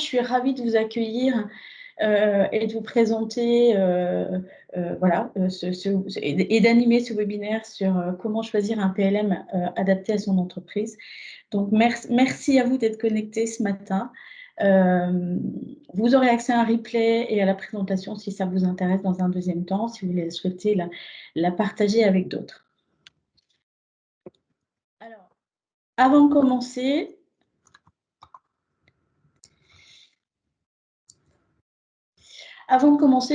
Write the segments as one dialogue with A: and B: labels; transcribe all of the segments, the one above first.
A: suis ravie de vous accueillir et de vous présenter, voilà, et d'animer ce webinaire sur comment choisir un PLM adapté à son entreprise. Donc, merci à vous d'être connectés ce matin. Vous aurez accès à un replay et à la présentation si ça vous intéresse dans un deuxième temps, si vous souhaitez la partager avec d'autres. Alors, avant de commencer,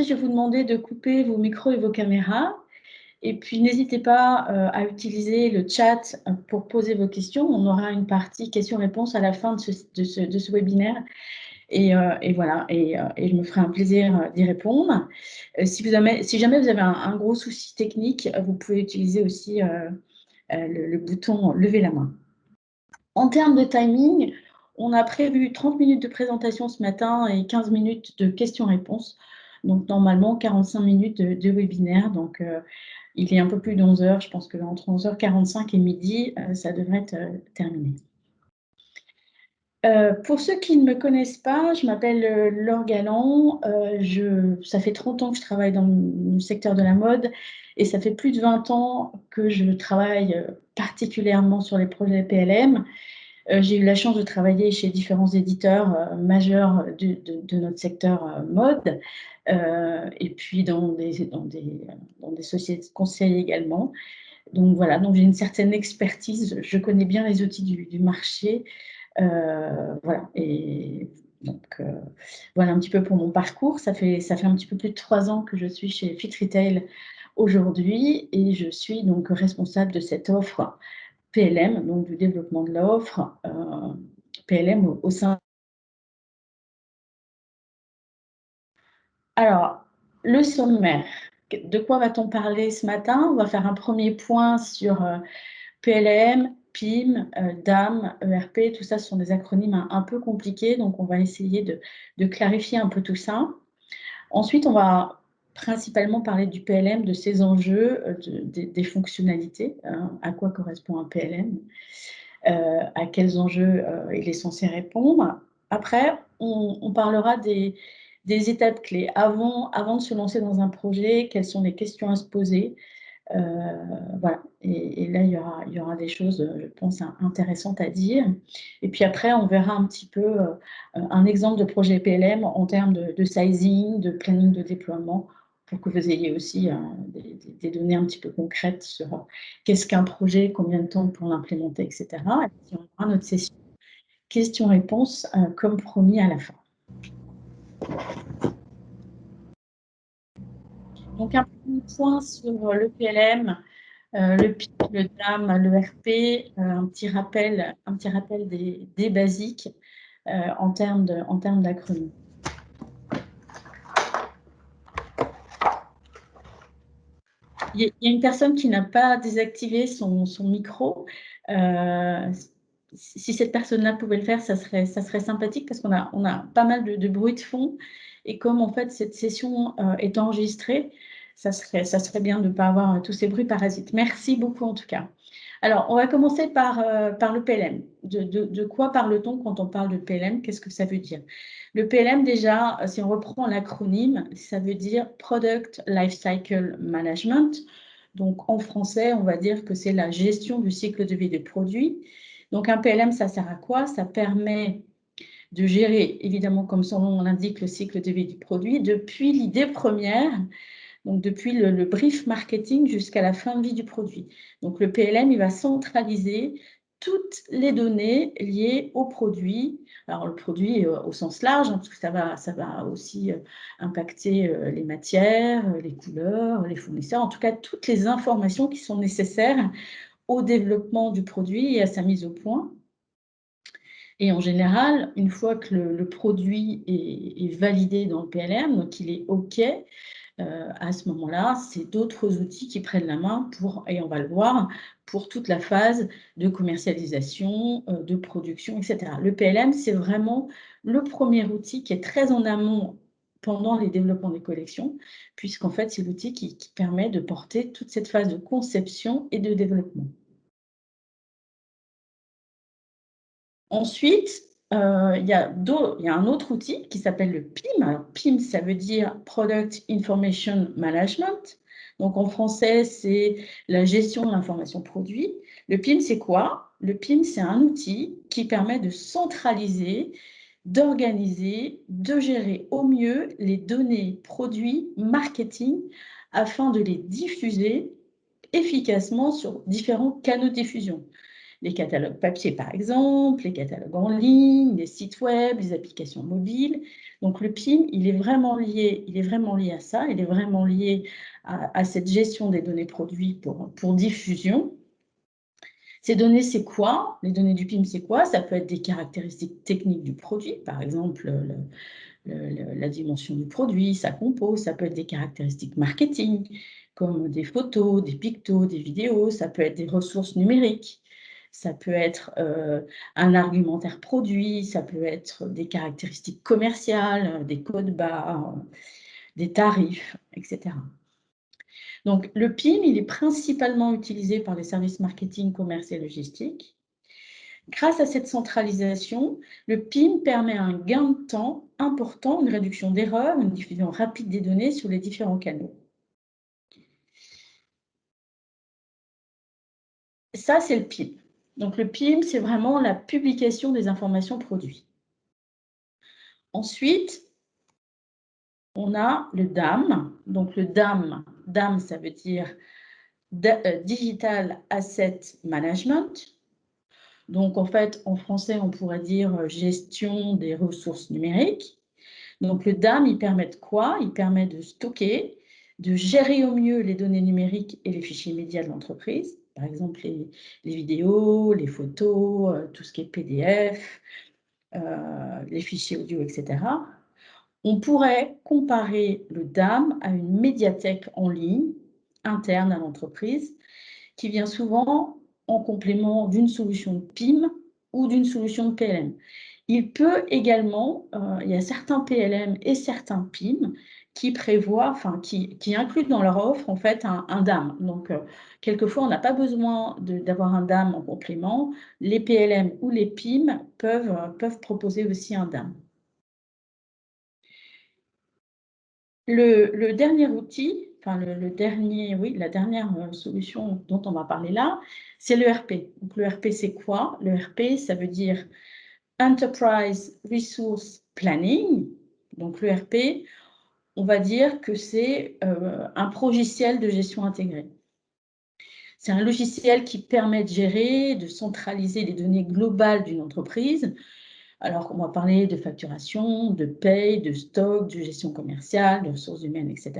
A: je vais vous demander de couper vos micros et vos caméras. Et puis, n'hésitez pas à utiliser le chat pour poser vos questions. On aura une partie questions-réponses à la fin de ce webinaire. Et voilà, et je me ferai un plaisir d'y répondre. Si jamais vous avez un gros souci technique, vous pouvez utiliser aussi le bouton « Lever la main ». En termes de timing, on a prévu 30 minutes de présentation ce matin et 15 minutes de questions-réponses. Donc, normalement, 45 minutes de webinaire. Donc, il est un peu plus de 11 heures. Je pense qu'entre 11h45 et midi, ça devrait être terminé. Pour ceux qui ne me connaissent pas, je m'appelle Laure Galland. Ça fait 30 ans que je travaille dans le secteur de la mode et ça fait plus de 20 ans que je travaille particulièrement sur les projets PLM. J'ai eu la chance de travailler chez différents éditeurs majeurs de notre secteur mode et puis dans des sociétés de conseil également. Donc voilà, donc j'ai une certaine expertise, je connais bien les outils du marché. Voilà, et donc voilà un petit peu pour mon parcours. Ça fait un petit peu plus de 3 ans que je suis chez Fit Retail aujourd'hui et je suis donc responsable de cette offre PLM, donc du développement de l'offre PLM au sein. Alors, le sommaire. De quoi va-t-on parler ce matin? On va faire un premier point sur PLM, PIM, DAM, ERP, tout ça, ce sont des acronymes un peu compliqués, donc on va essayer de clarifier un peu tout ça. Ensuite, on va principalement parler du PLM, de ses enjeux, des fonctionnalités, à quoi correspond un PLM, à quels enjeux il est censé répondre. Après, on parlera des étapes clés. Avant de se lancer dans un projet, quelles sont les questions à se poser? Voilà, et là, il y aura des choses, je pense, intéressantes à dire. Et puis après, on verra un petit peu un exemple de projet PLM en termes de sizing, de planning de déploiement, pour que vous ayez aussi des données un petit peu concrètes sur qu'est-ce qu'un projet, combien de temps pour l'implémenter, etc. Et puis on aura notre session questions-réponses comme promis à la fin. Donc un premier point sur le PLM. Le PIM, le DAM, le RP, un petit rappel des basiques en termes d'acronymes. Il y a une personne qui n'a pas désactivé son micro. Si cette personne-là pouvait le faire, ça serait sympathique parce qu'on a pas mal de bruit de fond. Et comme en fait cette session est enregistrée, ça serait bien de ne pas avoir tous ces bruits parasites. Merci beaucoup en tout cas. Alors, on va commencer par le PLM. De quoi parle-t-on quand on parle de PLM? Qu'est-ce que ça veut dire? Le PLM, déjà, si on reprend l'acronyme, ça veut dire Product Lifecycle Management. Donc, en français, on va dire que c'est la gestion du cycle de vie des produits. Donc, un PLM, ça sert à quoi? Ça permet de gérer, évidemment, comme son nom l'indique, le cycle de vie du produit depuis l'idée première, donc depuis le brief marketing jusqu'à la fin de vie du produit. Donc le PLM, il va centraliser toutes les données liées au produit. Alors le produit au sens large, hein, parce que ça va aussi impacter les matières, les couleurs, les fournisseurs, en tout cas toutes les informations qui sont nécessaires au développement du produit et à sa mise au point. Et en général, une fois que le produit est validé dans le PLM, donc il est OK, à ce moment-là, c'est d'autres outils qui prennent la main et on va le voir, pour toute la phase de commercialisation, de production, etc. Le PLM, c'est vraiment le premier outil qui est très en amont pendant les développements des collections, puisqu'en fait, c'est l'outil qui permet de porter toute cette phase de conception et de développement. Ensuite, il y a un autre outil qui s'appelle le PIM. Alors, PIM, ça veut dire Product Information Management. Donc, en français, c'est la gestion de l'information produit. Le PIM, c'est quoi? Le PIM, c'est un outil qui permet de centraliser, d'organiser, de gérer au mieux les données produits marketing afin de les diffuser efficacement sur différents canaux de diffusion. Les catalogues papier, par exemple, les catalogues en ligne, les sites web, les applications mobiles. Donc, le PIM, il est vraiment lié à ça, il est vraiment lié à cette gestion des données produits pour diffusion. Ces données, c'est quoi? Les données du PIM, c'est quoi? Ça peut être des caractéristiques techniques du produit, par exemple la dimension du produit, sa compo, ça peut être des caractéristiques marketing, comme des photos, des pictos, des vidéos, ça peut être des ressources numériques, ça peut être un argumentaire produit, ça peut être des caractéristiques commerciales, des codes barres, des tarifs, etc. Donc, le PIM, il est principalement utilisé par les services marketing, commerce et logistique. Grâce à cette centralisation, le PIM permet un gain de temps important, une réduction d'erreurs, une diffusion rapide des données sur les différents canaux. Ça, c'est le PIM. Donc, le PIM, c'est vraiment la publication des informations produits. Ensuite, on a le DAM. Donc, le DAM, ça veut dire Digital Asset Management. Donc, en fait, en français, on pourrait dire gestion des ressources numériques. Donc, le DAM, il permet de quoi? Il permet de stocker, de gérer au mieux les données numériques et les fichiers médias de l'entreprise. Par exemple, les vidéos, les photos, tout ce qui est PDF, les fichiers audio, etc. On pourrait comparer le DAM à une médiathèque en ligne interne à l'entreprise qui vient souvent en complément d'une solution de PIM ou d'une solution de PLM. Il peut également, il y a certains PLM et certains PIM qui prévoient, enfin qui incluent dans leur offre en fait un DAM. Donc, quelquefois, on n'a pas besoin d'avoir un DAM en complément. Les PLM ou les PIM peuvent proposer aussi un DAM. Le dernier outil, enfin la dernière solution dont on va parler là, c'est l'ERP. Donc l'ERP, c'est quoi? L'ERP, ça veut dire Enterprise Resource Planning. Donc l'ERP, on va dire que c'est un logiciel de gestion intégrée. C'est un logiciel qui permet de gérer, de centraliser les données globales d'une entreprise. Alors, on va parler de facturation, de paye, de stock, de gestion commerciale, de ressources humaines, etc.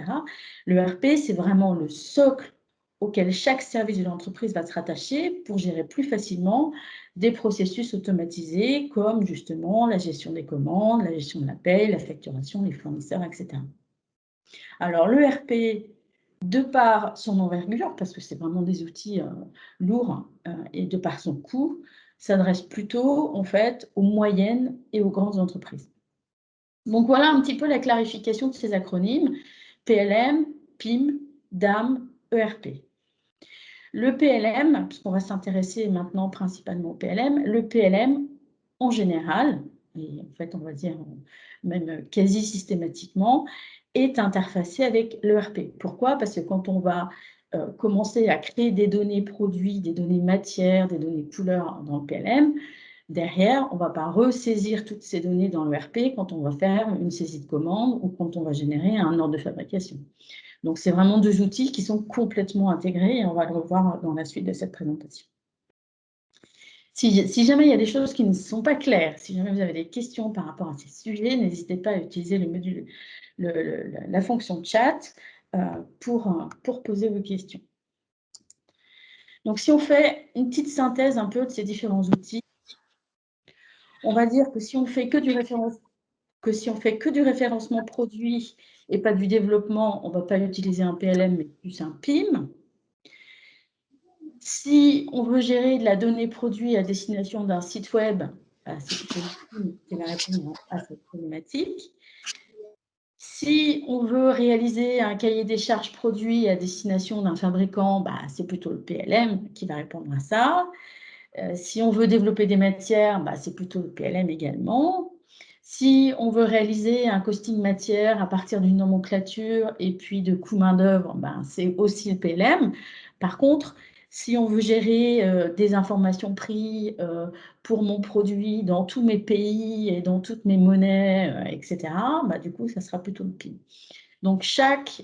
A: Le RP, c'est vraiment le socle auquel chaque service de l'entreprise va se rattacher pour gérer plus facilement des processus automatisés comme justement la gestion des commandes, la gestion de la paye, la facturation, les fournisseurs, etc. Alors, le RP, de par son envergure, parce que c'est vraiment des outils lourds et de par son coût, s'adresse plutôt en fait aux moyennes et aux grandes entreprises. Donc voilà un petit peu la clarification de ces acronymes PLM, PIM, DAM, ERP. Le PLM, puisqu'on va s'intéresser maintenant principalement au PLM, le PLM en général, et en fait on va dire même quasi systématiquement, est interfacé avec l'ERP. Pourquoi? Parce que quand on va commencer à créer des données produits, des données matières, des données couleurs dans le PLM, derrière, on ne va pas ressaisir toutes ces données dans l'ERP quand on va faire une saisie de commande ou quand on va générer un ordre de fabrication. Donc, c'est vraiment deux outils qui sont complètement intégrés et on va le revoir dans la suite de cette présentation. Si jamais il y a des choses qui ne sont pas claires, si jamais vous avez des questions par rapport à ces sujets, n'hésitez pas à utiliser le module, la fonction chat pour poser vos questions. Donc, si on fait une petite synthèse un peu de ces différents outils, on va dire que si on fait que du référencement produit et pas du développement, on ne va pas utiliser un PLM, mais plus un PIM. Si on veut gérer de la donnée produit à destination d'un site web, c'est plutôt le PIM qui va répondre à cette problématique. Si on veut réaliser un cahier des charges produit à destination d'un fabricant, c'est plutôt le PLM qui va répondre à ça. Si on veut développer des matières, bah, c'est plutôt le PLM également. Si on veut réaliser un costing matière à partir d'une nomenclature et puis de coût main-d'œuvre, ben, c'est aussi le PLM. Par contre, si on veut gérer des informations prix pour mon produit dans tous mes pays et dans toutes mes monnaies, etc., bah, du coup, ça sera plutôt le PIM. Donc, chaque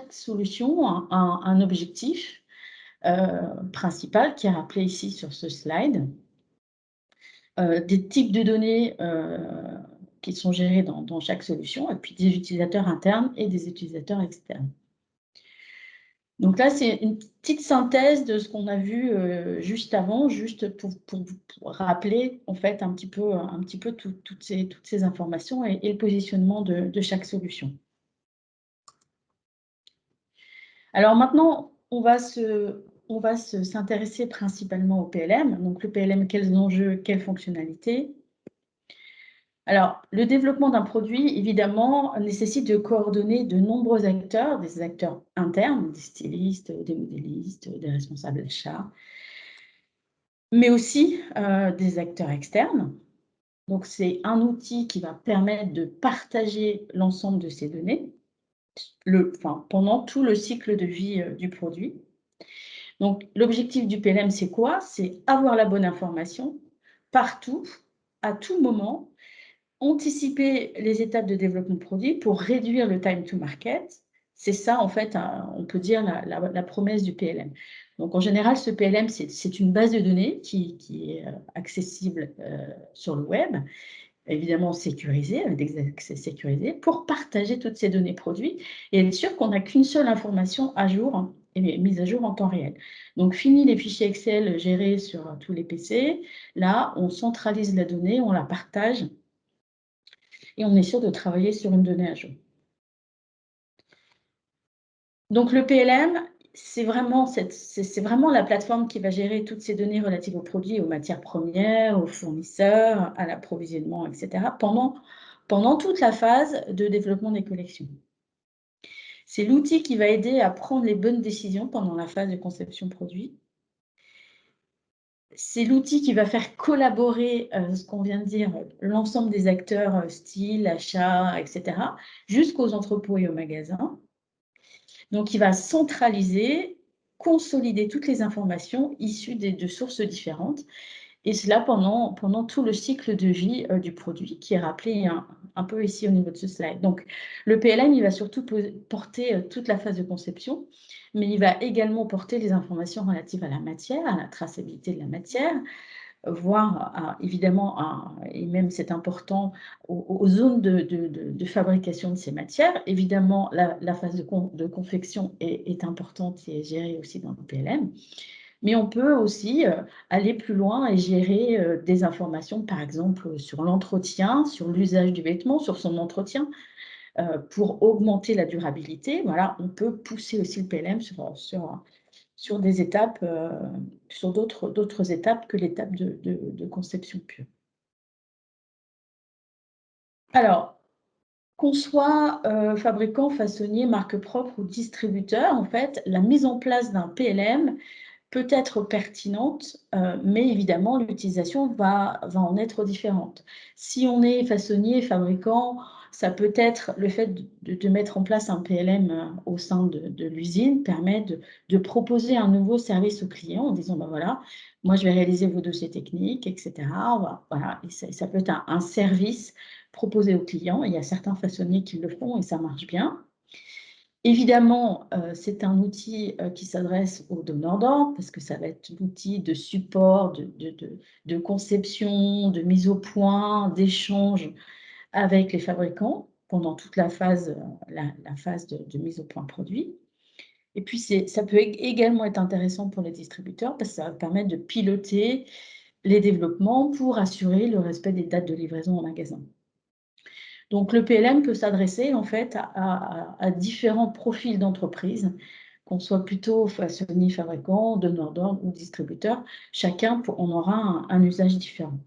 A: solution a un objectif principal qui est rappelé ici sur ce slide. Des types de données qui sont gérés dans chaque solution, et puis des utilisateurs internes et des utilisateurs externes. Donc là, c'est une petite synthèse de ce qu'on a vu juste avant, juste pour rappeler en fait un petit peu toutes ces informations et le positionnement de chaque solution. Alors maintenant, on va s'intéresser principalement au PLM. Donc le PLM, quels enjeux, quelles fonctionnalités? Alors, le développement d'un produit, évidemment, nécessite de coordonner de nombreux acteurs, des acteurs internes, des stylistes, des modélistes, des responsables d'achat, mais aussi des acteurs externes. Donc, c'est un outil qui va permettre de partager l'ensemble de ces données pendant tout le cycle de vie du produit. Donc, l'objectif du PLM, c'est quoi? C'est avoir la bonne information partout, à tout moment, anticiper les étapes de développement de produit pour réduire le time to market. C'est ça, en fait, on peut dire la promesse du PLM. Donc, en général, ce PLM, c'est une base de données qui est accessible sur le web, évidemment sécurisée, avec des accès sécurisés, pour partager toutes ces données produits et être sûr qu'on n'a qu'une seule information à jour et mise à jour en temps réel. Donc, fini les fichiers Excel gérés sur tous les PC. Là, on centralise la donnée, on la partage et on est sûr de travailler sur une donnée à jour. Donc le PLM, c'est vraiment la plateforme qui va gérer toutes ces données relatives aux produits, aux matières premières, aux fournisseurs, à l'approvisionnement, etc., pendant toute la phase de développement des collections. C'est l'outil qui va aider à prendre les bonnes décisions pendant la phase de conception produit. C'est l'outil qui va faire collaborer, ce qu'on vient de dire, l'ensemble des acteurs, style, achat, etc., jusqu'aux entrepôts et aux magasins. Donc, il va centraliser, consolider toutes les informations issues de sources différentes, et cela pendant tout le cycle de vie du produit, qui est rappelé un peu ici au niveau de ce slide. Donc, le PLM, il va surtout porter toute la phase de conception, mais il va également porter les informations relatives à la matière, à la traçabilité de la matière, voire évidemment, et même c'est important, aux zones de fabrication de ces matières. Évidemment, la phase de confection est importante et est gérée aussi dans le PLM. Mais on peut aussi aller plus loin et gérer des informations, par exemple, sur l'entretien, sur l'usage du vêtement, sur son entretien, pour augmenter la durabilité. Voilà, on peut pousser aussi le PLM sur des étapes, sur d'autres étapes que l'étape de conception pure. Alors, qu'on soit fabricant, façonnier, marque propre ou distributeur, en fait, la mise en place d'un PLM peut être pertinente, mais évidemment, l'utilisation va en être différente. Si on est façonnier, fabricant, ça peut être le fait de mettre en place un PLM au sein de l'usine, permet de proposer un nouveau service au client en disant, ben voilà, moi je vais réaliser vos dossiers techniques, etc. Voilà, et ça peut être un service proposé au client. Il y a certains façonniers qui le font et ça marche bien. Évidemment, c'est un outil qui s'adresse aux donneurs d'ordre parce que ça va être l'outil de support, de conception, de mise au point, d'échange avec les fabricants pendant toute la phase, la phase de mise au point produit. Et puis, ça peut également être intéressant pour les distributeurs parce que ça va permettre de piloter les développements pour assurer le respect des dates de livraison en magasin. Donc, le PLM peut s'adresser en fait à différents profils d'entreprise, qu'on soit plutôt façonnier, fabricant, donneur d'ordre ou distributeur. Chacun on aura un usage différent.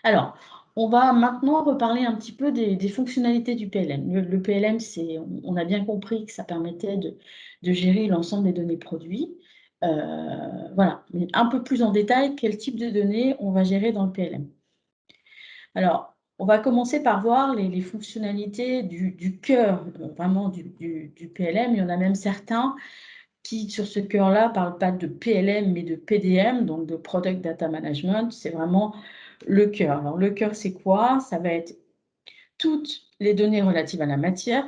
A: Alors, On va maintenant reparler un petit peu des fonctionnalités du PLM. Le PLM, on a bien compris que ça permettait de gérer l'ensemble des données produits. Voilà, mais un peu plus en détail, quel type de données on va gérer dans le PLM. Alors, on va commencer par voir les fonctionnalités du cœur, vraiment du PLM. Il y en a même certains qui, sur ce cœur-là, ne parlent pas de PLM, mais de PDM, donc de Product Data Management. C'est vraiment le cœur. Alors, le cœur, c'est quoi? Ça va être toutes les données relatives à la matière,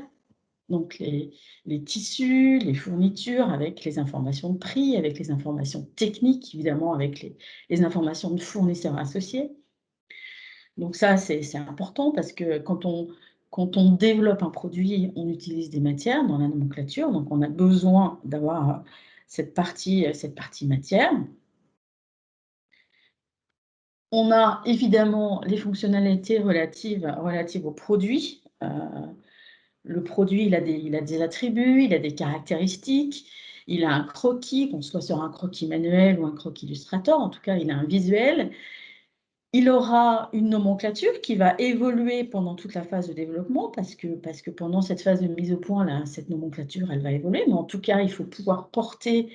A: donc les tissus, les fournitures, avec les informations de prix, avec les informations techniques, évidemment, avec les informations de fournisseurs associés. Donc ça, c'est important parce que quand on développe un produit, on utilise des matières dans la nomenclature, donc on a besoin d'avoir cette partie matière. On a évidemment les fonctionnalités relatives au produit. Le produit, il a des attributs, il a des caractéristiques, il a un croquis, qu'on soit sur un croquis manuel ou un croquis Illustrator, en tout cas, il a un visuel. Il aura une nomenclature qui va évoluer pendant toute la phase de développement, parce que pendant cette phase de mise au point, là, cette nomenclature, elle va évoluer. Mais en tout cas, il faut pouvoir porter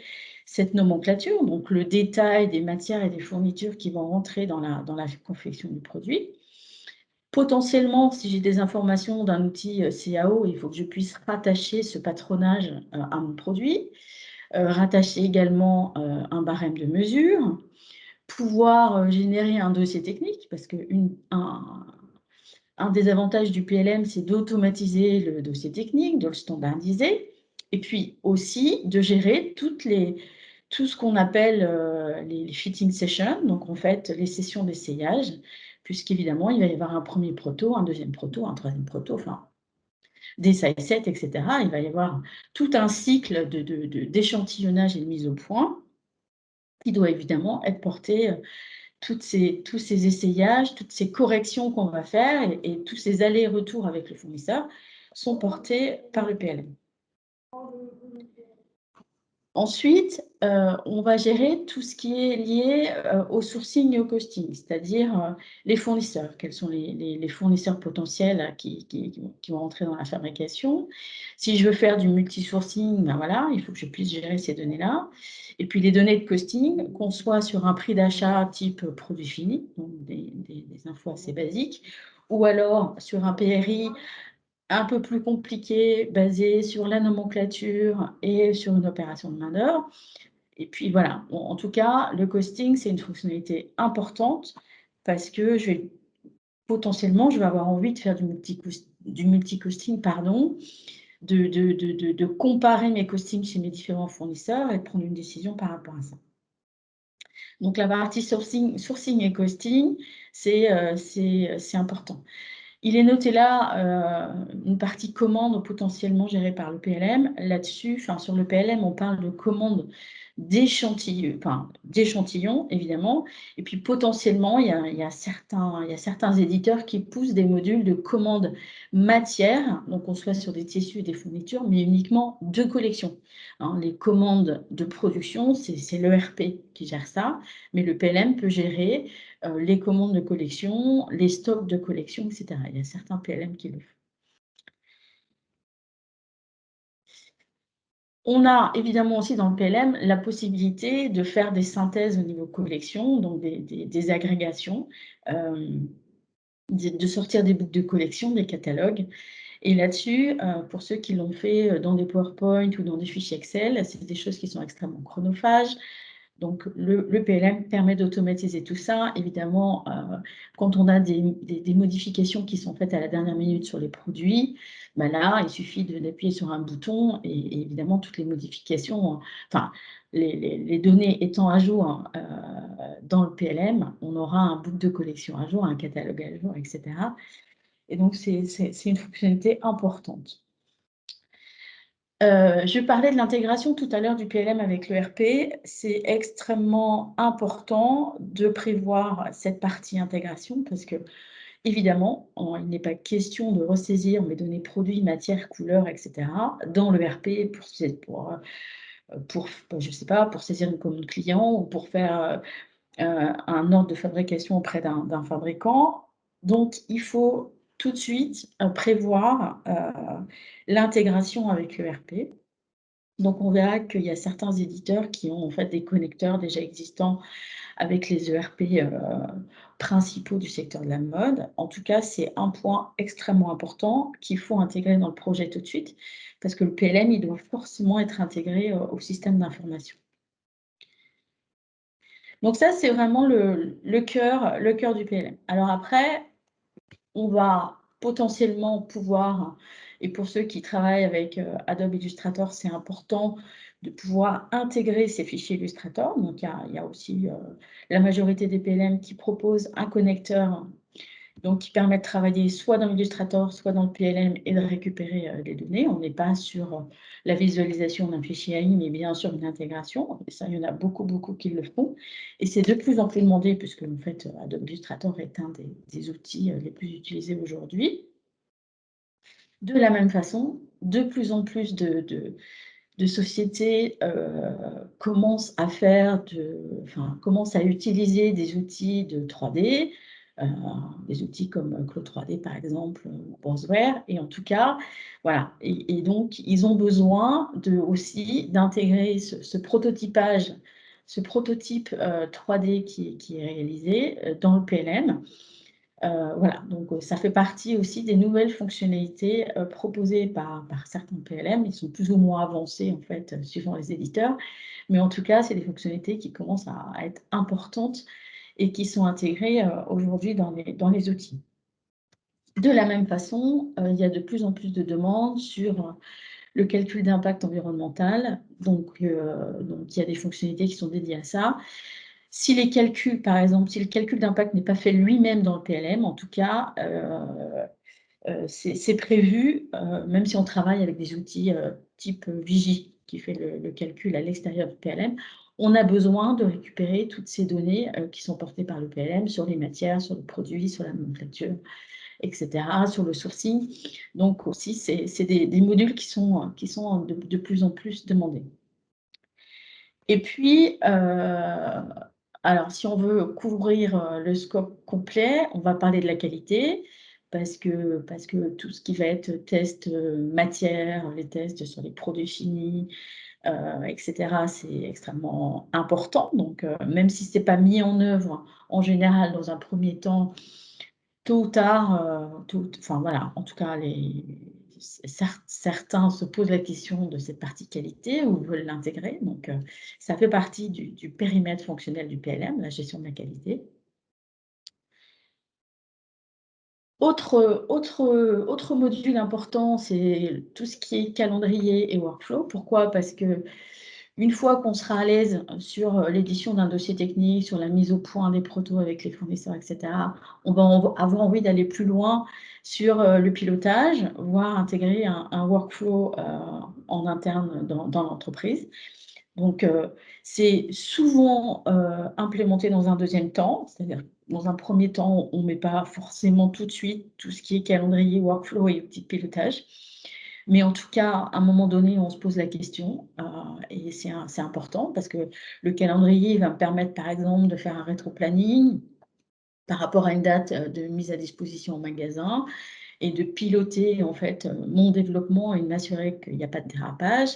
A: cette nomenclature, donc le détail des matières et des fournitures qui vont rentrer dans la confection du produit. Potentiellement, si j'ai des informations d'un outil CAO, il faut que je puisse rattacher ce patronage à mon produit, rattacher également un barème de mesure, pouvoir générer un dossier technique, parce un des avantages du PLM, c'est d'automatiser le dossier technique, de le standardiser, et puis aussi de gérer tout ce qu'on appelle les fitting sessions, donc en fait les sessions d'essayage, puisqu'évidemment, il va y avoir un premier proto, un deuxième proto, un troisième proto, enfin, des side sets, etc. Il va y avoir tout un cycle d'échantillonnage et de mise au point qui doit évidemment être porté, tous ces essayages, toutes ces corrections qu'on va faire et tous ces allers-retours avec le fournisseur sont portés par le PLM. Ensuite, on va gérer tout ce qui est lié au sourcing et au costing, c'est-à-dire les fournisseurs. Quels sont les fournisseurs potentiels qui vont entrer dans la fabrication? Si je veux faire du multi-sourcing, ben voilà, il faut que je puisse gérer ces données-là. Et puis les données de costing, qu'on soit sur un prix d'achat type produit fini, donc des infos assez basiques, ou alors sur un PRI un peu plus compliqué, basé sur la nomenclature et sur une opération de main-d'œuvre. Et puis voilà, en tout cas, le costing, c'est une fonctionnalité importante parce que potentiellement, je vais avoir envie de faire du multi-costing, de comparer mes costings chez mes différents fournisseurs et de prendre une décision par rapport à ça. Donc la partie sourcing et costing, c'est important. Il est noté là une partie commande potentiellement gérée par le PLM. Là-dessus, sur le PLM, on parle de commande d'échantillons, évidemment. Et puis potentiellement, il y a certains éditeurs qui poussent des modules de commande matière, donc on soit sur des tissus et des fournitures, mais uniquement de collection. Les commandes de production, c'est l'ERP qui gère ça, mais le PLM peut gérer les commandes de collection, les stocks de collection, etc. Il y a certains PLM qui le font. On a évidemment aussi dans le PLM la possibilité de faire des synthèses au niveau collection, donc des agrégations, de sortir des boucles de collection, des catalogues. Et là-dessus, pour ceux qui l'ont fait dans des PowerPoint ou dans des fichiers Excel, c'est des choses qui sont extrêmement chronophages. Donc, le PLM permet d'automatiser tout ça. Évidemment, quand on a des modifications qui sont faites à la dernière minute sur les produits, ben là, il suffit d'appuyer sur un bouton et évidemment, toutes les modifications, enfin, les données étant à jour dans le PLM, on aura un boucle de collection à jour, un catalogue à jour, etc. Et donc, c'est une fonctionnalité importante. Je parlais de l'intégration tout à l'heure du PLM avec l'ERP. C'est extrêmement important de prévoir cette partie intégration parce que, évidemment, il n'est pas question de ressaisir mes données produits, matières, couleurs, etc. dans l'ERP je sais pas, pour saisir une commande client ou pour faire un ordre de fabrication auprès d'un fabricant. Donc, il faut tout de suite prévoir l'intégration avec l'ERP. Donc, on verra qu'il y a certains éditeurs qui ont en fait des connecteurs déjà existants avec les ERP principaux du secteur de la mode. En tout cas, c'est un point extrêmement important qu'il faut intégrer dans le projet tout de suite, parce que le PLM, il doit forcément être intégré au système d'information. Donc ça, c'est vraiment le cœur du PLM. Alors après, on va potentiellement pouvoir, et pour ceux qui travaillent avec Adobe Illustrator, c'est important de pouvoir intégrer ces fichiers Illustrator. Donc, il y a aussi la majorité des PLM qui proposent un connecteur donc qui permet de travailler soit dans Illustrator, soit dans le PLM et de récupérer les données. On n'est pas sur la visualisation d'un fichier AI, mais bien sûr une intégration. Et ça, il y en a beaucoup, beaucoup qui le font. Et c'est de plus en plus demandé, puisque en fait, Adobe Illustrator est un des outils les plus utilisés aujourd'hui. De la même façon, de plus en plus de sociétés commencent à utiliser des outils de 3D, des outils comme Claude 3D par exemple, ou Browseware, et en tout cas, voilà. Et donc, ils ont besoin aussi d'intégrer ce prototypage, ce prototype 3D qui est réalisé dans le PLM. Voilà, donc ça fait partie aussi des nouvelles fonctionnalités proposées par certains PLM. Ils sont plus ou moins avancés, en fait, suivant les éditeurs. Mais en tout cas, c'est des fonctionnalités qui commencent à être importantes et qui sont intégrées aujourd'hui dans les outils. De la même façon, il y a de plus en plus de demandes sur le calcul d'impact environnemental. Donc, il y a des fonctionnalités qui sont dédiées à ça. Si les calculs, par exemple, si le calcul d'impact n'est pas fait lui-même dans le PLM, en tout cas, c'est prévu, même si on travaille avec des outils type Vigie, qui fait le calcul à l'extérieur du PLM, on a besoin de récupérer toutes ces données qui sont portées par le PLM sur les matières, sur le produit, sur la nomenclature, etc., sur le sourcing. Donc aussi, c'est des modules qui sont de plus en plus demandés. Et puis, alors si on veut couvrir le scope complet, on va parler de la qualité, parce que tout ce qui va être test matière, les tests sur les produits finis, etc., c'est extrêmement important. Donc, même si ce n'est pas mis en œuvre, en général, dans un premier temps, tôt ou tard, enfin voilà, en tout cas, certains se posent la question de cette partie qualité ou veulent l'intégrer. Donc, ça fait partie du périmètre fonctionnel du PLM, la gestion de la qualité. Autre module important, c'est tout ce qui est calendrier et workflow. Pourquoi? Parce que une fois qu'on sera à l'aise sur l'édition d'un dossier technique, sur la mise au point des protos avec les fournisseurs, etc., on va avoir envie d'aller plus loin sur le pilotage, voire intégrer un workflow en interne dans l'entreprise. Donc, c'est souvent implémenté dans un deuxième temps, c'est-à-dire dans un premier temps, on ne met pas forcément tout de suite tout ce qui est calendrier, workflow et outils de pilotage. Mais en tout cas, à un moment donné, on se pose la question et c'est important parce que le calendrier va me permettre, par exemple, de faire un rétro-planning par rapport à une date de mise à disposition au magasin et de piloter en fait mon développement et de m'assurer qu'il n'y a pas de dérapage.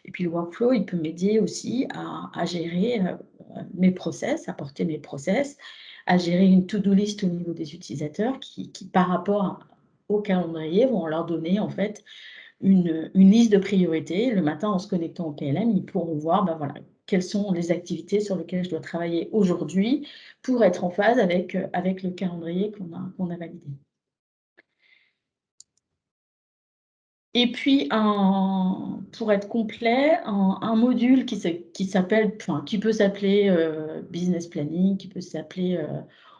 A: Et puis le workflow, il peut m'aider aussi à gérer mes process, à porter mes process, à gérer une to-do list au niveau des utilisateurs qui par rapport au calendrier, vont leur donner en fait une liste de priorités. Le matin, en se connectant au PLM, ils pourront voir, ben voilà, quelles sont les activités sur lesquelles je dois travailler aujourd'hui pour être en phase avec le calendrier qu'on a validé. Et puis, pour être complet, un module qui s'appelle, enfin, qui peut s'appeler business planning, qui peut s'appeler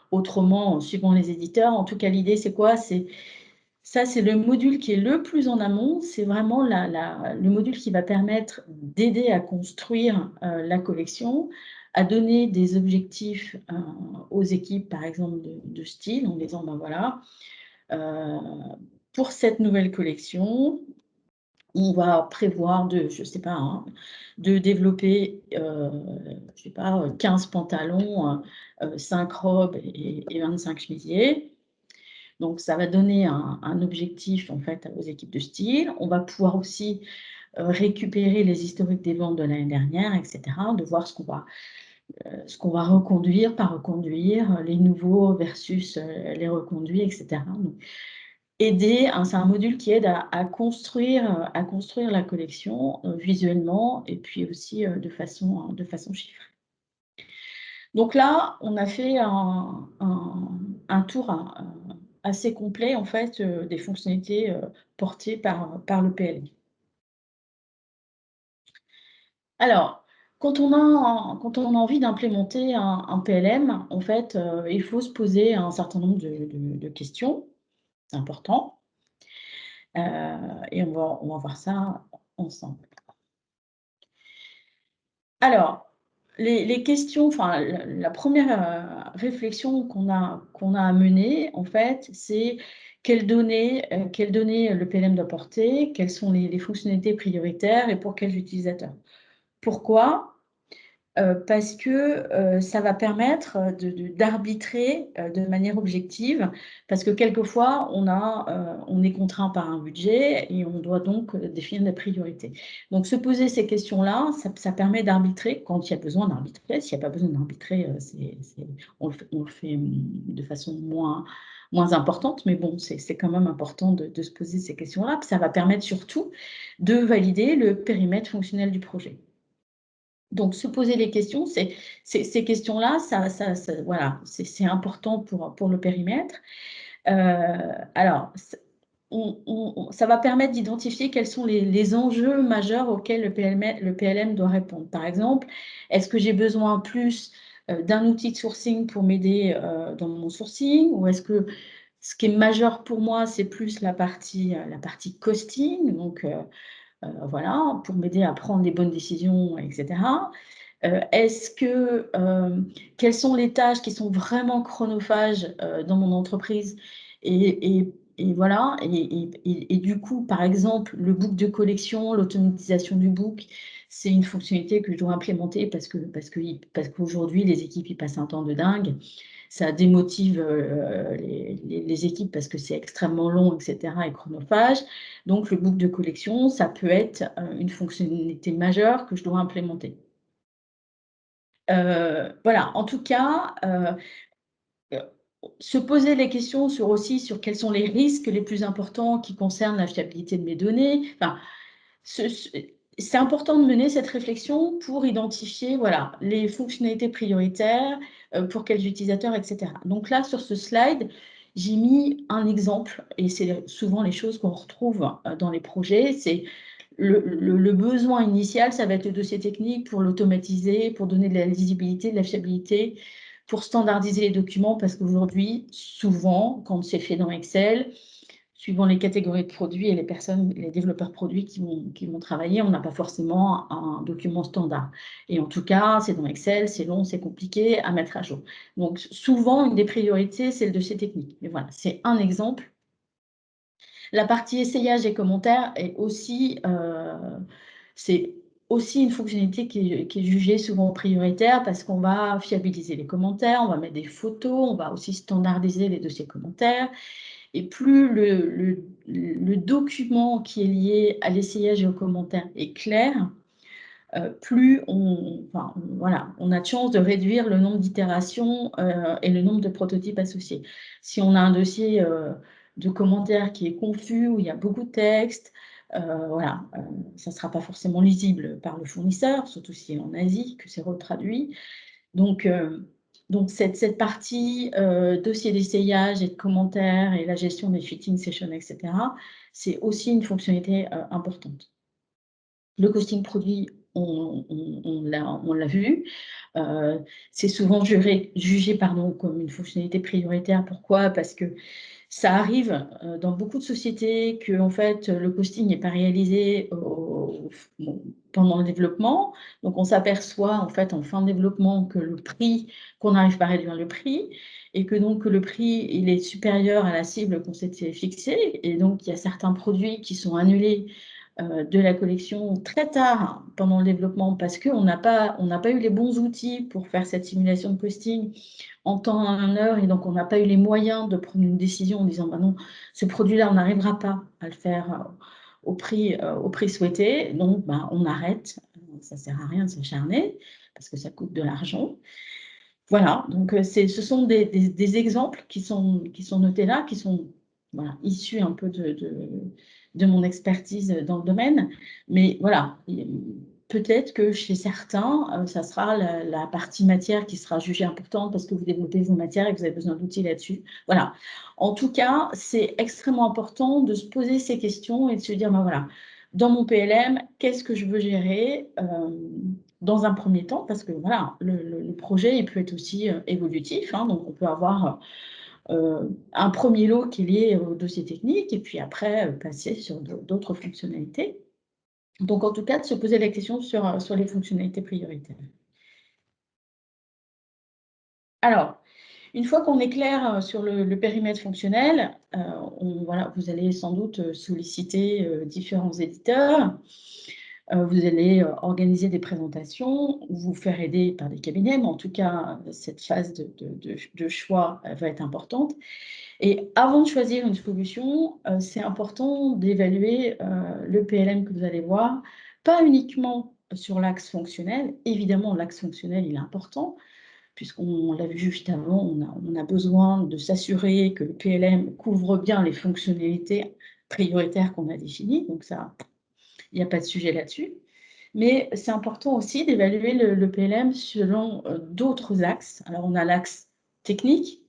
A: autrement suivant les éditeurs. En tout cas, l'idée, c'est quoi? C'est le module qui est le plus en amont. C'est vraiment le module qui va permettre d'aider à construire la collection, à donner des objectifs aux équipes, par exemple, de style, en disant, ben voilà, pour cette nouvelle collection, on va prévoir je sais pas, hein, de développer, je sais pas, 15 pantalons, 5 robes et 25 chemisiers. Donc, ça va donner un objectif, en fait, aux équipes de style. On va pouvoir aussi récupérer les historiques des ventes de l'année dernière, etc., de voir ce qu'on va reconduire, pas reconduire, les nouveaux versus les reconduits, etc. Donc, c'est un module qui aide à construire la collection visuellement et puis aussi de façon chiffrée. Donc là, on a fait un tour assez complet, en fait, des fonctionnalités portées par le PLM. Alors, quand on a envie d'implémenter un PLM, en fait, il faut se poser un certain nombre de questions. C'est important. Et on va voir ça ensemble. Alors, les questions, enfin, la première réflexion qu'on a à mener, en fait, c'est quelles données le PLM doit porter, quelles sont les fonctionnalités prioritaires et pour quels utilisateurs. Pourquoi? Parce que ça va permettre d'arbitrer de manière objective, parce que quelquefois, on est contraint par un budget et on doit donc définir des priorités. Donc, se poser ces questions-là, ça permet d'arbitrer quand il y a besoin d'arbitrer. S'il n'y a pas besoin d'arbitrer, on le fait de façon moins importante, mais bon, c'est quand même important de se poser ces questions-là. Ça va permettre surtout de valider le périmètre fonctionnel du projet. Donc, se poser les questions, ces questions-là, voilà, c'est important pour le périmètre. Alors, ça va permettre d'identifier quels sont les enjeux majeurs auxquels le PLM doit répondre. Par exemple, est-ce que j'ai besoin plus d'un outil de sourcing pour m'aider dans mon sourcing, ou est-ce que ce qui est majeur pour moi, c'est plus la partie costing, donc voilà, pour m'aider à prendre les bonnes décisions, etc. Quelles sont les tâches qui sont vraiment chronophages dans mon entreprise, et voilà, et du coup, par exemple, le book de collection, l'automatisation du book, c'est une fonctionnalité que je dois implémenter parce qu'aujourd'hui, les équipes y passent un temps de dingue. Ça démotive les équipes parce que c'est extrêmement long, etc., et chronophage. Donc, le book de collection, ça peut être une fonctionnalité majeure que je dois implémenter. Voilà, en tout cas, se poser les questions sur quels sont les risques les plus importants qui concernent la fiabilité de mes données. Enfin, c'est important de mener cette réflexion pour identifier, voilà, les fonctionnalités prioritaires, pour quels utilisateurs, etc. Donc là, sur ce slide, j'ai mis un exemple, et c'est souvent les choses qu'on retrouve dans les projets. C'est le besoin initial, ça va être le dossier technique pour l'automatiser, pour donner de la lisibilité, de la fiabilité, pour standardiser les documents, parce qu'aujourd'hui, souvent, quand c'est fait dans Excel, suivant les catégories de produits et les développeurs produits qui vont travailler, on n'a pas forcément un document standard. Et en tout cas, c'est dans Excel, c'est long, c'est compliqué à mettre à jour. Donc, souvent, une des priorités, c'est le dossier technique. Mais voilà, c'est un exemple. La partie essayage et commentaires c'est aussi une fonctionnalité qui est jugée souvent prioritaire, parce qu'on va fiabiliser les commentaires, on va mettre des photos, on va aussi standardiser les dossiers commentaires. Et plus le document qui est lié à l'essayage et aux commentaires est clair, plus on a de chances de réduire le nombre d'itérations et le nombre de prototypes associés. Si on a un dossier de commentaires qui est confus, où il y a beaucoup de texte, voilà, ça ne sera pas forcément lisible par le fournisseur, surtout si en Asie, que c'est retraduit. Donc cette partie dossier d'essayage et de commentaires et la gestion des fitting sessions, etc., c'est aussi une fonctionnalité importante. Le costing produit, on l'a vu. C'est souvent jugé comme une fonctionnalité prioritaire. Pourquoi? Parce que ça arrive dans beaucoup de sociétés que, en fait, le costing n'est pas réalisé pendant le développement. Donc, on s'aperçoit, en fait, en fin de développement, qu'on n'arrive pas à réduire le prix, et que donc le prix, il est supérieur à la cible qu'on s'était fixée. Et donc, il y a certains produits qui sont annulés de la collection très tard pendant le développement parce qu'on n'a pas eu les bons outils pour faire cette simulation de costing en temps et en heure, et donc on n'a pas eu les moyens de prendre une décision en disant bah non, ce produit-là, on n'arrivera pas à le faire au prix souhaité, donc bah, on arrête, ça ne sert à rien de s'acharner parce que ça coûte de l'argent. Voilà, donc ce sont des exemples qui sont notés là, qui sont voilà, issus un peu de mon expertise dans le domaine. Mais voilà, peut-être que chez certains, ça sera la partie matière qui sera jugée importante parce que vous développez vos matières et que vous avez besoin d'outils là-dessus. Voilà. En tout cas, c'est extrêmement important de se poser ces questions et de se dire, ben voilà, dans mon PLM, qu'est-ce que je veux gérer dans un premier temps, parce que voilà, le projet il peut être aussi évolutif, hein, donc on peut avoir un premier lot qui est lié au dossier technique et puis après passer sur d'autres fonctionnalités. Donc en tout cas, de se poser la question sur les fonctionnalités prioritaires. Alors, une fois qu'on est clair sur le périmètre fonctionnel, voilà, vous allez sans doute solliciter différents éditeurs. Vous allez organiser des présentations, vous faire aider par des cabinets, mais en tout cas, cette phase de choix va être importante. Et avant de choisir une solution, c'est important d'évaluer le PLM que vous allez voir, pas uniquement sur l'axe fonctionnel. Évidemment, l'axe fonctionnel, il est important, puisqu'on l'a vu juste avant, on a besoin de s'assurer que le PLM couvre bien les fonctionnalités prioritaires qu'on a définies. Donc ça, il n'y a pas de sujet là-dessus. Mais c'est important aussi d'évaluer le PLM selon d'autres axes. Alors, on a l'axe technique.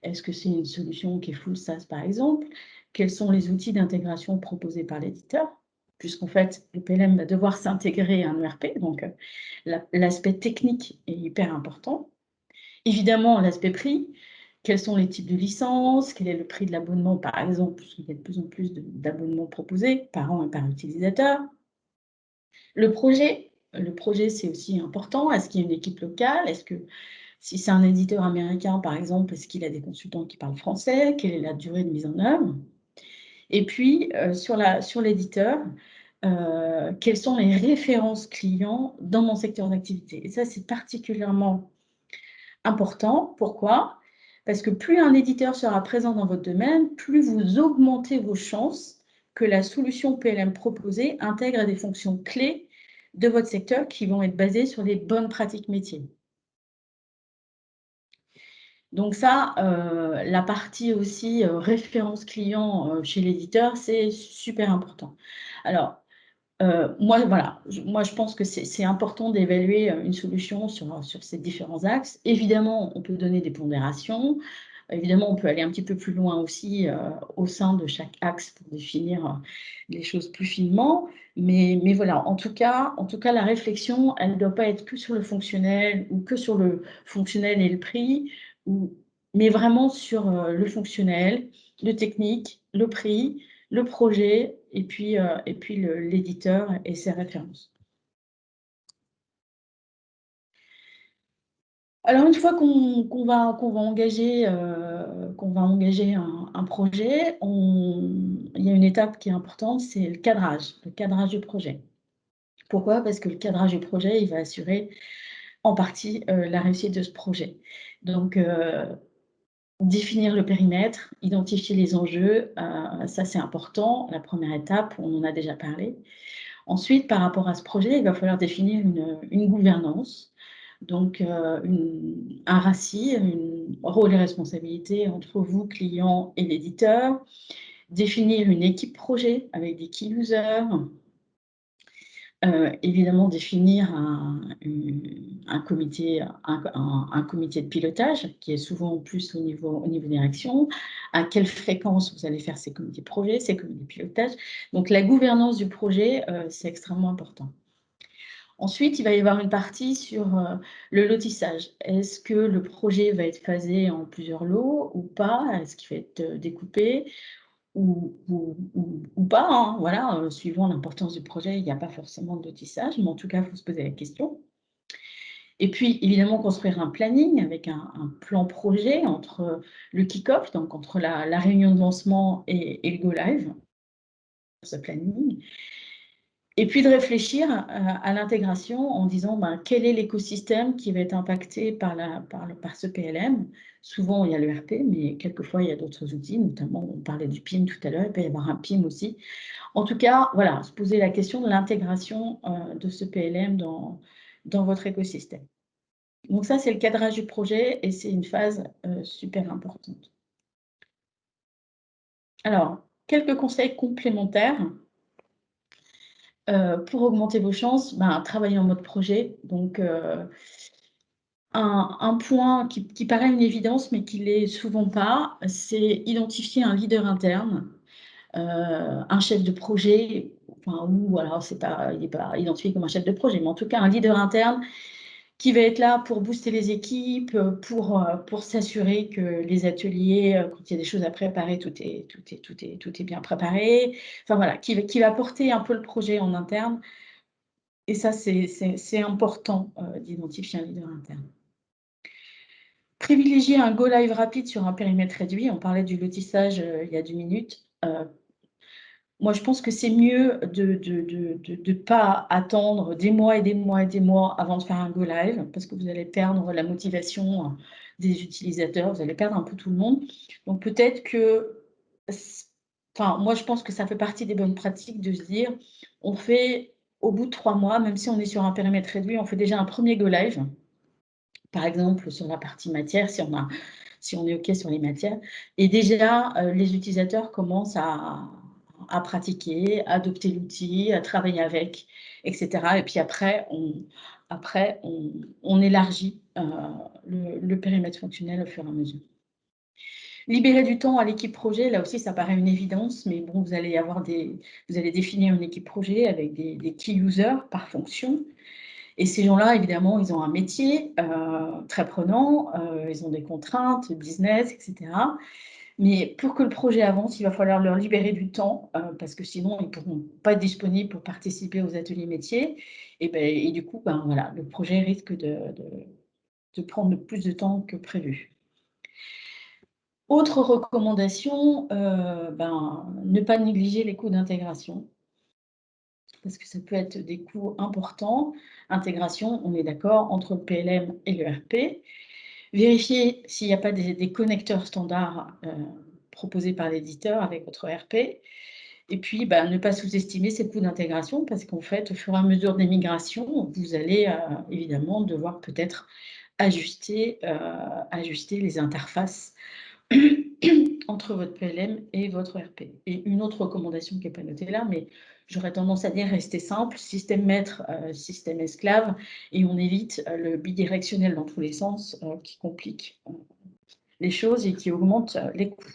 A: Est-ce que c'est une solution qui est full SaaS, par exemple? Quels sont les outils d'intégration proposés par l'éditeur? Puisqu'en fait, le PLM va devoir s'intégrer à un ERP, donc l'aspect technique est hyper important. Évidemment, l'aspect prix. Quels sont les types de licences? Quel est le prix de l'abonnement, par exemple, puisqu'il y a de plus en plus d'abonnements proposés par an et par utilisateur. Le projet, c'est aussi important. Est-ce qu'il y a une équipe locale? Est-ce que, si c'est un éditeur américain, par exemple, est-ce qu'il a des consultants qui parlent français? Quelle est la durée de mise en œuvre? Et puis, sur l'éditeur, quelles sont les références clients dans mon secteur d'activité? Et ça, c'est particulièrement important. Pourquoi? Parce que plus un éditeur sera présent dans votre domaine, plus vous augmentez vos chances que la solution PLM proposée intègre des fonctions clés de votre secteur qui vont être basées sur les bonnes pratiques métiers. Donc ça, la partie aussi référence client chez l'éditeur, c'est super important. Alors, moi, voilà, moi, je pense que c'est important d'évaluer une solution sur ces différents axes. Évidemment, on peut donner des pondérations. Évidemment, on peut aller un petit peu plus loin aussi au sein de chaque axe pour définir les choses plus finement. Mais voilà, en tout cas, la réflexion, elle ne doit pas être que sur le fonctionnel ou que sur le fonctionnel et le prix, mais vraiment sur le fonctionnel, le technique, le prix, le projet et puis l'éditeur et ses références. Alors une fois qu'on va engager un projet, il y a une étape qui est importante, c'est le cadrage du projet. Pourquoi? Parce que le cadrage du projet, il va assurer en partie la réussite de ce projet. Donc définir le périmètre, identifier les enjeux, ça c'est important. La première étape, on en a déjà parlé. Ensuite, par rapport à ce projet, il va falloir définir une gouvernance, donc un RACI, un rôle et responsabilité entre vous, client et l'éditeur, définir une équipe projet avec des key users, évidemment définir un comité de pilotage qui est souvent plus au niveau direction, à quelle fréquence vous allez faire ces comités projets, ces comités de pilotage. Donc la gouvernance du projet, c'est extrêmement important. Ensuite, il va y avoir une partie sur le lotissage. Est-ce que le projet va être phasé en plusieurs lots ou pas? Est-ce qu'il va être découpé ou pas, hein, voilà, suivant l'importance du projet, il n'y a pas forcément de lotissage, mais en tout cas, il faut se poser la question. Et puis, évidemment, construire un planning avec un plan projet entre le kick-off, donc entre la réunion de lancement et le go live, ce planning. Et puis de réfléchir à l'intégration en disant quel est l'écosystème qui va être impacté par ce PLM. Souvent, il y a le RP, mais quelquefois, il y a d'autres outils, notamment, on parlait du PIM tout à l'heure, il peut y avoir un PIM aussi. En tout cas, voilà, se poser la question de l'intégration de ce PLM dans votre écosystème. Donc ça, c'est le cadrage du projet et c'est une phase super importante. Alors, quelques conseils complémentaires. Pour augmenter vos chances, travailler en mode projet. Donc, un point qui paraît une évidence, mais qui l'est souvent pas, c'est identifier un leader interne, un chef de projet, ou alors il n'est pas identifié comme un chef de projet, mais en tout cas un leader interne qui va être là pour booster les équipes, pour s'assurer que les ateliers, quand il y a des choses à préparer, tout est bien préparé. Enfin voilà, qui va porter un peu le projet en interne. Et ça, c'est important d'identifier un leader interne. Privilégier un go live rapide sur un périmètre réduit. On parlait du lotissage il y a 2 minutes. Moi, je pense que c'est mieux de pas attendre des mois et des mois et des mois avant de faire un go live, parce que vous allez perdre la motivation des utilisateurs, vous allez perdre un peu tout le monde. Donc peut-être que, moi, je pense que ça fait partie des bonnes pratiques de se dire, on fait au bout de 3 mois, même si on est sur un périmètre réduit, on fait déjà un premier go live. Par exemple, sur la partie matière, si on est OK sur les matières. Et déjà, les utilisateurs commencent à pratiquer, à adopter l'outil, à travailler avec, etc. Et puis après, on élargit le périmètre fonctionnel au fur et à mesure. Libérer du temps à l'équipe projet, là aussi, ça paraît une évidence, mais bon, vous allez définir une équipe projet avec des key users par fonction. Et ces gens-là, évidemment, ils ont un métier très prenant, ils ont des contraintes, business, etc. Mais pour que le projet avance, il va falloir leur libérer du temps, parce que sinon, ils ne pourront pas être disponibles pour participer aux ateliers métiers. Et du coup, voilà, le projet risque de prendre plus de temps que prévu. Autre recommandation, ne pas négliger les coûts d'intégration, parce que ça peut être des coûts importants. Intégration, on est d'accord, entre le PLM et le RP. Vérifier s'il n'y a pas des connecteurs standards proposés par l'éditeur avec votre RP. Et puis, ne pas sous-estimer ces coûts d'intégration, parce qu'en fait, au fur et à mesure des migrations, vous allez évidemment devoir peut-être ajuster les interfaces entre votre PLM et votre RP. Et une autre recommandation qui n'est pas notée là, mais j'aurais tendance à dire rester simple, système maître, système esclave, et on évite le bidirectionnel dans tous les sens qui complique les choses et qui augmente les coûts.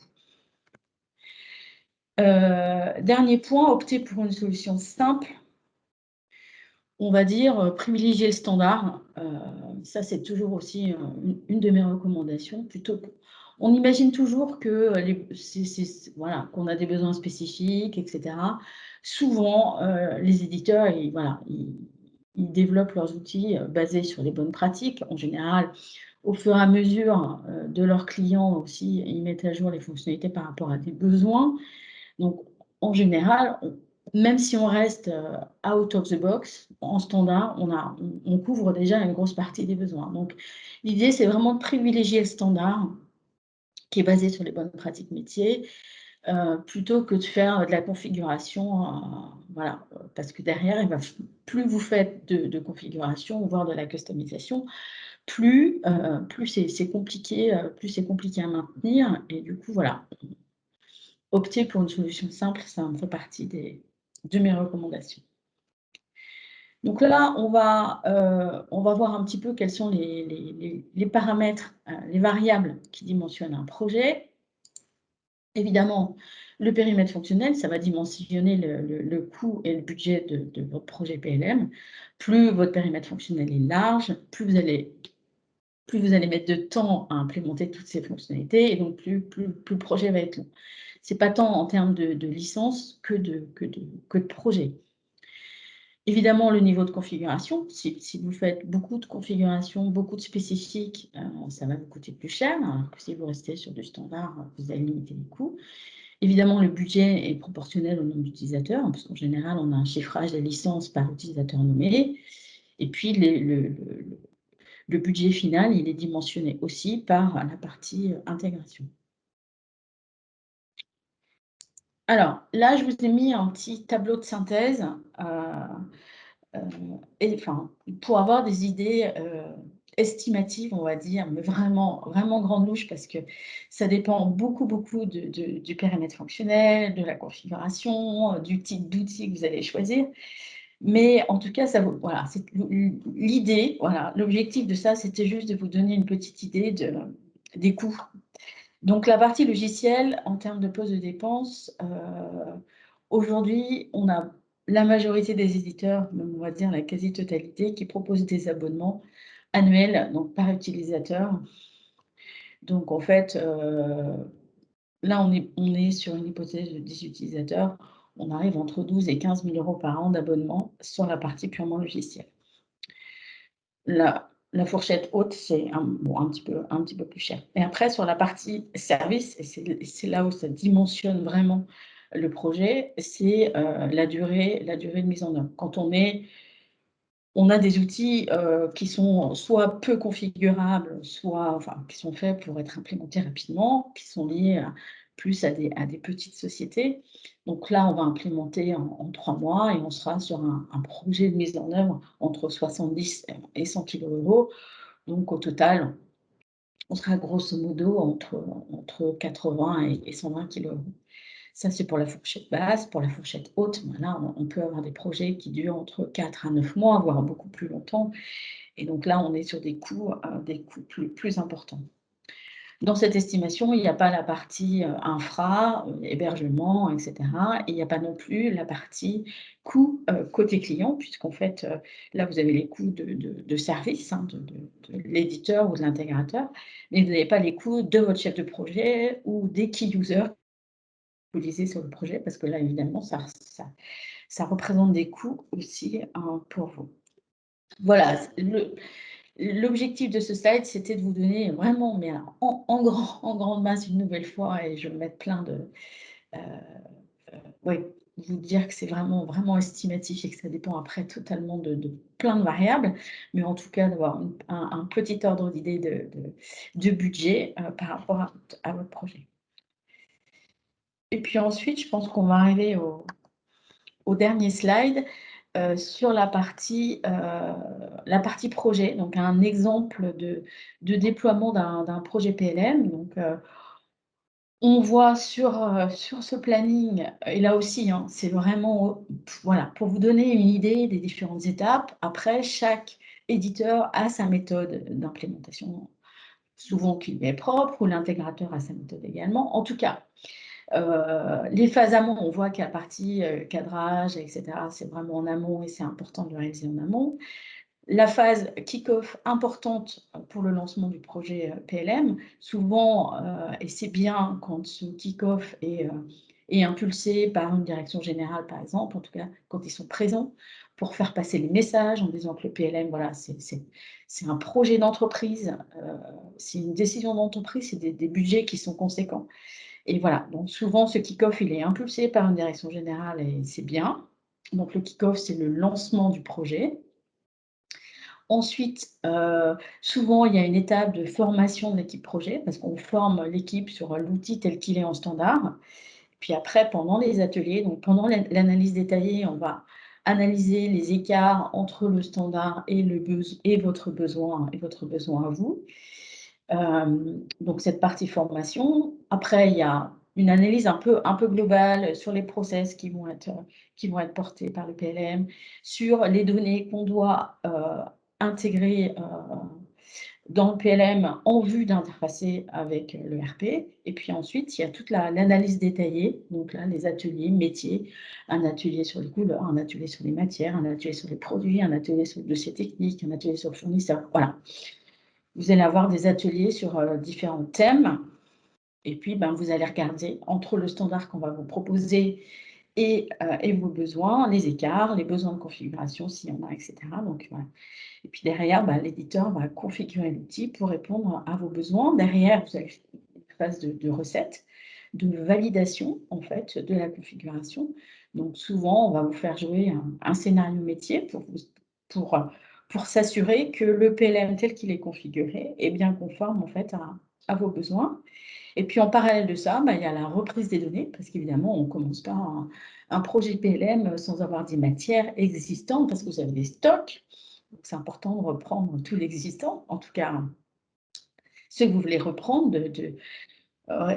A: Dernier point, opter pour une solution simple. On va dire privilégier le standard. Ça, c'est toujours aussi une de mes recommandations. On imagine toujours que voilà, qu'on a des besoins spécifiques, etc. Souvent, les éditeurs, ils développent leurs outils basés sur les bonnes pratiques. En général, au fur et à mesure de leurs clients aussi, ils mettent à jour les fonctionnalités par rapport à des besoins. Donc, en général, même si on reste out of the box, en standard, on couvre déjà une grosse partie des besoins. Donc, l'idée, c'est vraiment de privilégier le standard qui est basé sur les bonnes pratiques métiers, plutôt que de faire de la configuration, voilà, parce que derrière, plus vous faites de configuration, voire de la customisation, plus c'est compliqué, à maintenir. Et du coup, voilà, opter pour une solution simple, ça me fait partie de mes recommandations. Donc là, on va voir un petit peu quels sont les paramètres, les variables qui dimensionnent un projet. Évidemment, le périmètre fonctionnel, ça va dimensionner le coût et le budget de votre projet PLM. Plus votre périmètre fonctionnel est large, plus vous allez mettre de temps à implémenter toutes ces fonctionnalités, et donc plus le projet va être long. Ce n'est pas tant en termes de licence que de projet. Évidemment, le niveau de configuration, si vous faites beaucoup de configuration, beaucoup de spécifiques, ça va vous coûter plus cher, alors que si vous restez sur du standard, vous allez limiter les coûts. Évidemment, le budget est proportionnel au nombre d'utilisateurs, parce qu'en général, on a un chiffrage des licences par utilisateur nommé. Et puis, le budget final, il est dimensionné aussi par la partie intégration. Alors, là, je vous ai mis un petit tableau de synthèse pour avoir des idées estimatives, on va dire, mais vraiment, vraiment grande louche, parce que ça dépend beaucoup du périmètre fonctionnel, de la configuration, du type d'outil que vous allez choisir. Mais en tout cas, voilà, c'est l'idée, voilà, l'objectif de ça, c'était juste de vous donner une petite idée des coûts. Donc, la partie logicielle, en termes de poste de dépenses, aujourd'hui, on a la majorité des éditeurs, même on va dire la quasi-totalité, qui proposent des abonnements annuels, donc par utilisateur. Donc, en fait, là, on est sur une hypothèse de 10 utilisateurs. On arrive entre 12 et 15 000 € par an d'abonnement sur la partie purement logicielle. La fourchette haute, c'est un petit peu plus cher. Et après, sur la partie service, et c'est là où ça dimensionne vraiment le projet, c'est la durée de mise en œuvre. Quand on a des outils qui sont soit peu configurables, soit qui sont faits pour être implémentés rapidement, qui sont liés plus à des petites sociétés. Donc là, on va implémenter en 3 mois et on sera sur un projet de mise en œuvre entre 70 et 100 kg €. Donc au total, on sera grosso modo entre 80 et 120 kg €. Ça, c'est pour la fourchette basse. Pour la fourchette haute, là, on peut avoir des projets qui durent entre 4 à 9 mois, voire beaucoup plus longtemps. Et donc là, on est sur des coûts plus importants. Dans cette estimation, il n'y a pas la partie infra, hébergement, etc. Et il n'y a pas non plus la partie coût côté client, puisqu'en fait, là, vous avez les coûts de service, hein, de l'éditeur ou de l'intégrateur, mais vous n'avez pas les coûts de votre chef de projet ou des key users utilisés sur le projet, parce que là, évidemment, ça représente des coûts aussi pour vous. Voilà, l'objectif de ce slide, c'était de vous donner vraiment, mais en grande masse une nouvelle fois, et je vais mettre plein de... oui, vous dire que c'est vraiment, vraiment estimatif et que ça dépend après totalement de plein de variables, mais en tout cas d'avoir un petit ordre d'idée de budget par rapport à votre projet. Et puis ensuite, je pense qu'on va arriver au dernier slide. Sur la partie projet, donc un exemple de déploiement d'un projet PLM. Donc, on voit sur ce planning, et là aussi, hein, c'est vraiment voilà, pour vous donner une idée des différentes étapes. Après, chaque éditeur a sa méthode d'implémentation, souvent qui lui est propre, ou l'intégrateur a sa méthode également. En tout cas, les phases amont, on voit qu'il y a la partie cadrage, etc. C'est vraiment en amont et c'est important de le réaliser en amont. La phase kick-off importante pour le lancement du projet PLM, souvent, et c'est bien quand ce kick-off est impulsé par une direction générale, par exemple, en tout cas quand ils sont présents pour faire passer les messages en disant que le PLM, voilà, c'est un projet d'entreprise, c'est une décision d'entreprise, c'est des budgets qui sont conséquents. Et voilà, donc souvent ce kick-off, il est impulsé par une direction générale et c'est bien. Donc le kick-off, c'est le lancement du projet. Ensuite, souvent, il y a une étape de formation de l'équipe projet, parce qu'on forme l'équipe sur l'outil tel qu'il est en standard. Puis après, pendant les ateliers, donc pendant l'analyse détaillée, on va analyser les écarts entre le standard et votre besoin à vous. Donc cette partie formation. Après, il y a une analyse un peu globale sur les process qui vont être portés par le PLM, sur les données qu'on doit intégrer dans le PLM en vue d'interfacer avec le RP. Et puis ensuite, il y a toute l'analyse détaillée. Donc là, les ateliers métiers, un atelier sur les couleurs, un atelier sur les matières, un atelier sur les produits, un atelier sur le dossier technique, un atelier sur le fournisseur. Voilà. Vous allez avoir des ateliers sur différents thèmes. Et puis, vous allez regarder entre le standard qu'on va vous proposer et vos besoins, les écarts, les besoins de configuration, s'il y en a, etc. Donc, voilà. Et puis derrière, l'éditeur va configurer l'outil pour répondre à vos besoins. Derrière, vous avez une phase de recette. de validation, en fait, de la configuration. Donc souvent, on va vous faire jouer un scénario métier pour s'assurer que le PLM tel qu'il est configuré est bien conforme, en fait, à vos besoins. Et puis en parallèle de ça, il y a la reprise des données, parce qu'évidemment, on ne commence pas un projet PLM sans avoir des matières existantes, parce que vous avez des stocks. Donc c'est important de reprendre tout l'existant, en tout cas ce que vous voulez reprendre,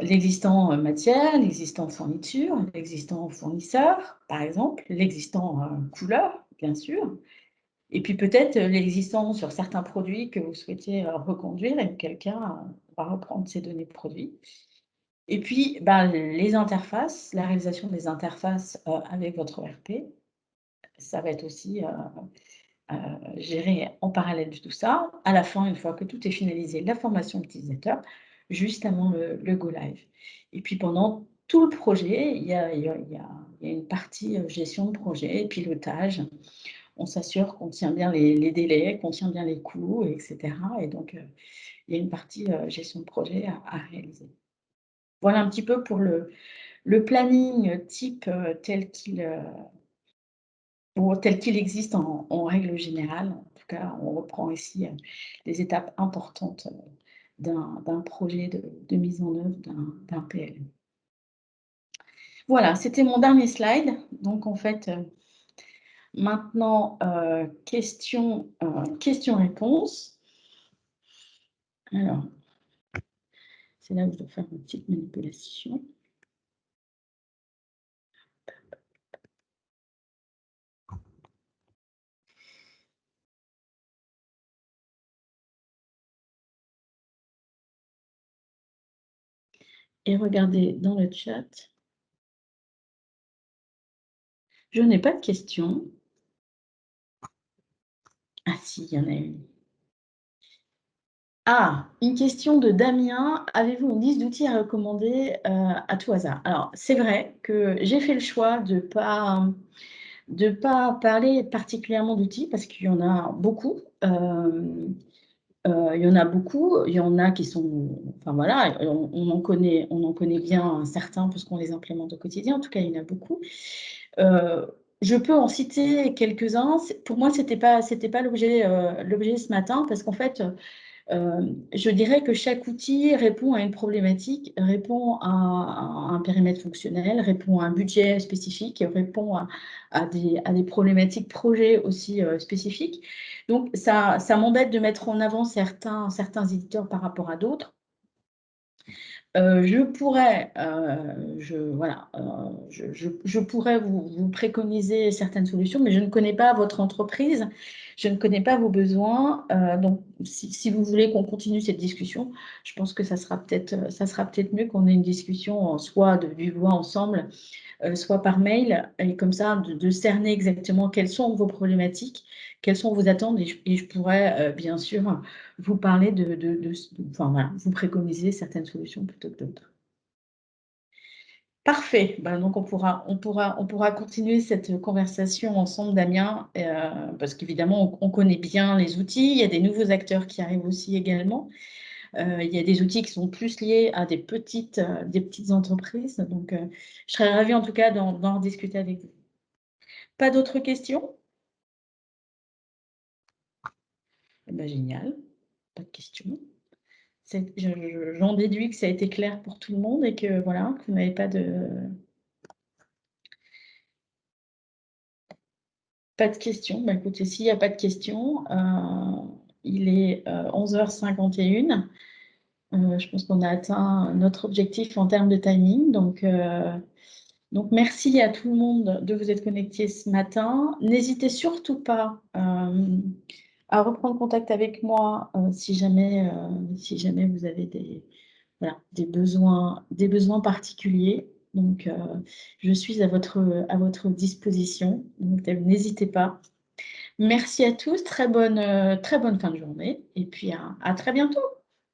A: l'existant matière, l'existant fourniture, l'existant fournisseur, par exemple, l'existant couleur, bien sûr, et puis peut-être l'existant sur certains produits que vous souhaitez reconduire, et auquel cas, on va reprendre ces données de produits. Et puis, les interfaces, la réalisation des interfaces avec votre ERP, ça va être aussi géré en parallèle de tout ça. À la fin, une fois que tout est finalisé, la formation utilisateur, juste avant le go live. Et puis pendant tout le projet, il y a une partie gestion de projet, pilotage. On s'assure qu'on tient bien les délais, qu'on tient bien les coûts, etc. Et donc, il y a une partie gestion de projet à réaliser. Voilà un petit peu pour le planning type tel qu'il existe en règle générale. En tout cas, on reprend ici les étapes importantes d'un projet de mise en œuvre d'un PLM. Voilà, c'était mon dernier slide. Donc en fait, maintenant, questions-réponses. Alors, c'est là où je dois faire une petite manipulation. Et regardez dans le chat. Je n'ai pas de questions. Ah si, il y en a une. Ah, une question de Damien. Avez-vous une liste d'outils à recommander à tout hasard? Alors, c'est vrai que j'ai fait le choix de pas parler particulièrement d'outils parce qu'il y en a beaucoup. Il y en a beaucoup. Il y en a qui sont... Enfin voilà, on en connaît bien certains puisqu'on les implémente au quotidien. En tout cas, il y en a beaucoup. Je peux en citer quelques-uns. Pour moi, c'était pas l'objet ce matin parce qu'en fait... je dirais que chaque outil répond à une problématique, répond à un périmètre fonctionnel, répond à un budget spécifique, répond à des problématiques projets aussi spécifiques. Donc, ça m'embête de mettre en avant certains éditeurs par rapport à d'autres. Je pourrais vous préconiser certaines solutions, mais je ne connais pas votre entreprise, je ne connais pas vos besoins. Donc, si vous voulez qu'on continue cette discussion, je pense que ça sera peut-être mieux qu'on ait une discussion soit de vive voix ensemble, soit par mail, et comme ça, de cerner exactement quelles sont vos problématiques, quelles sont vos attentes, et je pourrais bien sûr vous parler enfin, voilà, vous préconiser certaines solutions plutôt que d'autres. Parfait. Donc on pourra continuer cette conversation ensemble, Damien, parce qu'évidemment, on connaît bien les outils. Il y a des nouveaux acteurs qui arrivent aussi également. Il y a des outils qui sont plus liés à des petites entreprises. Donc, je serais ravie en tout cas d'en discuter avec vous. Pas d'autres questions? Génial. Pas de questions. J'en déduis que ça a été clair pour tout le monde et que voilà, que vous n'avez pas de questions. Écoutez, s'il n'y a pas de questions, il est 11h51. Je pense qu'on a atteint notre objectif en termes de timing. Donc, merci à tout le monde de vous être connectés ce matin. N'hésitez surtout pas à reprendre contact avec moi si jamais vous avez des besoins particuliers. Donc, je suis à votre disposition. Donc, n'hésitez pas. Merci à tous. Très bonne fin de journée. Et puis, à très bientôt.